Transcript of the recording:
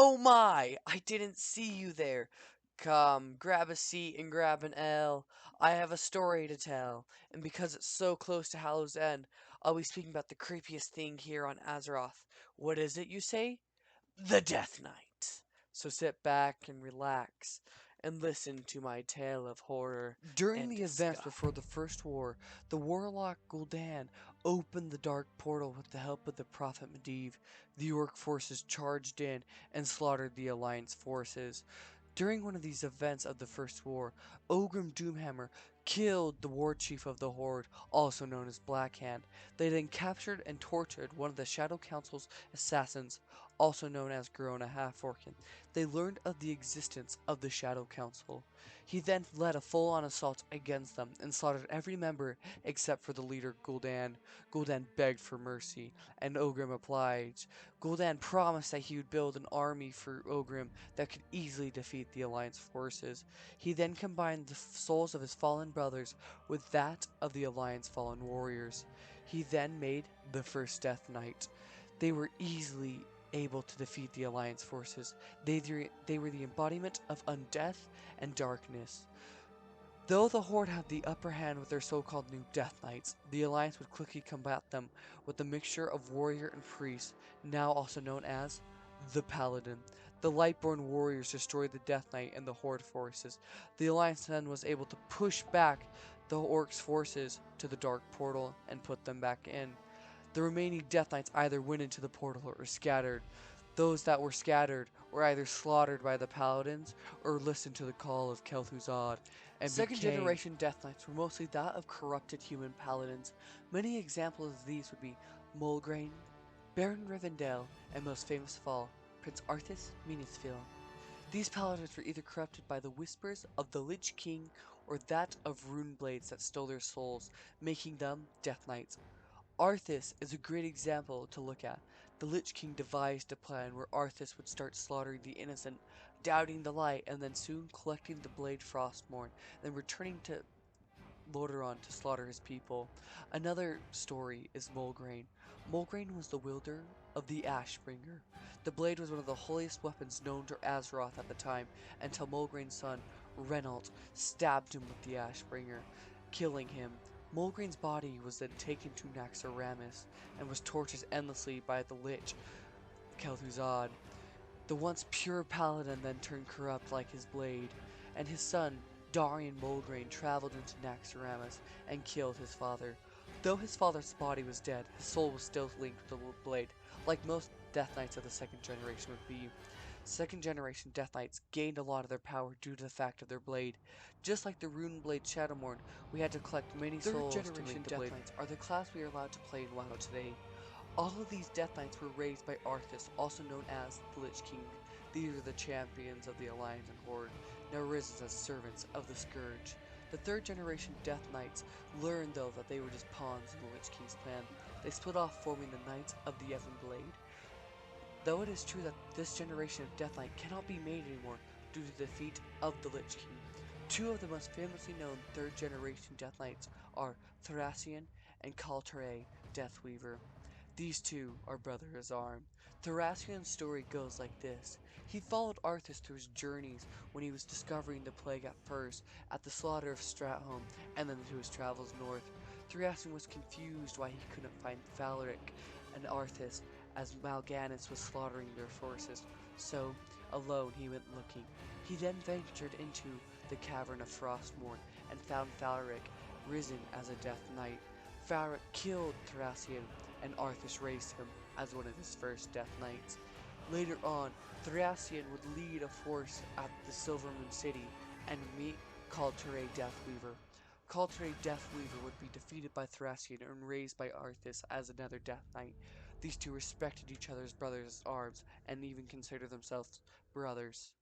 Oh my! I didn't see you there. Come, grab a seat and grab an L. I have a story to tell, and because it's so close to Hallow's End, I'll be speaking about the creepiest thing here on Azeroth. What is it, you say? The Death Knight. So sit back and relax and listen to my tale of horror During and the events disgust. before the First War, the warlock Gul'dan opened the Dark Portal with the help of the Prophet Medivh. The Orc forces charged in and slaughtered the Alliance forces. During one of these events of the First War, Ogrim Doomhammer killed the war chief of the Horde, also known as Blackhand. They then captured and tortured one of the Shadow Council's assassins, also known as Garona Halfworkin. They learned of the existence of the Shadow Council. He then led a full-on assault against them and slaughtered every member except for the leader Gul'dan. Gul'dan begged for mercy, and Ogrim obliged. Gul'dan promised that he would build an army for Ogrim that could easily defeat the Alliance forces. He then combined the souls of his fallen brothers with that of the Alliance fallen warriors. He then made the first Death Knight. They were easily able to defeat the Alliance forces. They were the embodiment of undeath and darkness. Though the Horde had the upper hand with their so-called new Death Knights, the Alliance would quickly combat them with a mixture of warrior and priest, now also known as the Paladin. The Lightborn warriors destroyed the Death Knight and the Horde forces. The Alliance then was able to push back the Orcs' forces to the Dark Portal and put them back in. The remaining Death Knights either went into the portal or were scattered. Those that were scattered were either slaughtered by the Paladins or listened to the call of Kel'Thuzad and Second became generation Death Knights were mostly that of corrupted human paladins. Many examples of these would be Mulgrain, Baron Rivendell, and most famous of all, Prince Arthas Menethil. These paladins were either corrupted by the whispers of the Lich King or that of rune blades that stole their souls, making them Death Knights. Arthas is a great example to look at. The Lich King devised a plan where Arthas would start slaughtering the innocent, doubting the light, and then soon collecting the blade Frostmourne, then returning to Lordaeron to slaughter his people. Another story is Mulgrain. Mulgrain was the wielder of the Ashbringer. The blade was one of the holiest weapons known to Azeroth at the time, until Mulgrain's son, Renault, stabbed him with the Ashbringer, killing him. Mulgrain's body was then taken to Naxxramas and was tortured endlessly by the Lich, Kel'Thuzad. The once pure paladin then turned corrupt like his blade, and his son, Darion Mulgrain, traveled into Naxxramas and killed his father. Though his father's body was dead, his soul was still linked with the blade, like most Death Knights of the second generation would be. Second generation Death Knights gained a lot of their power due to the fact of their blade. Just like the Rune Blade Shadowmourne, we had to collect many Third souls to generation make the Death blade. Knights are the class we are allowed to play in WoW today. All of these Death Knights were raised by Arthas, also known as the Lich King. These are the champions of the Alliance and Horde, now risen as servants of the Scourge. The third generation Death Knights learned though that they were just pawns in the Lich King's plan. They split off, forming the Knights of the Ebon Blade. Though it is true that this generation of Death Knight cannot be made anymore due to the defeat of the Lich King, two of the most famously known third generation Death Knights are Thracian and Kal'Tare Deathweaver. These two are brother arm. Thracian's story goes like this. He followed Arthas through his journeys when he was discovering the plague at first, at the slaughter of Stratholme, and then to his travels north. Thracian was confused why he couldn't find Valeric and Arthas, as Mal'Ganis was slaughtering their forces, so alone he went looking. He then ventured into the cavern of Frostmourne and found Valeric risen as a Death Knight. Valeric killed Thracian, and Arthas raised him as one of his first Death Knights. Later on, Thracian would lead a force at the Silvermoon City and meet Kal'Tare Deathweaver. Kal'Tare Deathweaver would be defeated by Thracian and raised by Arthas as another Death Knight. These two respected each other's brothers' arms and even considered themselves brothers.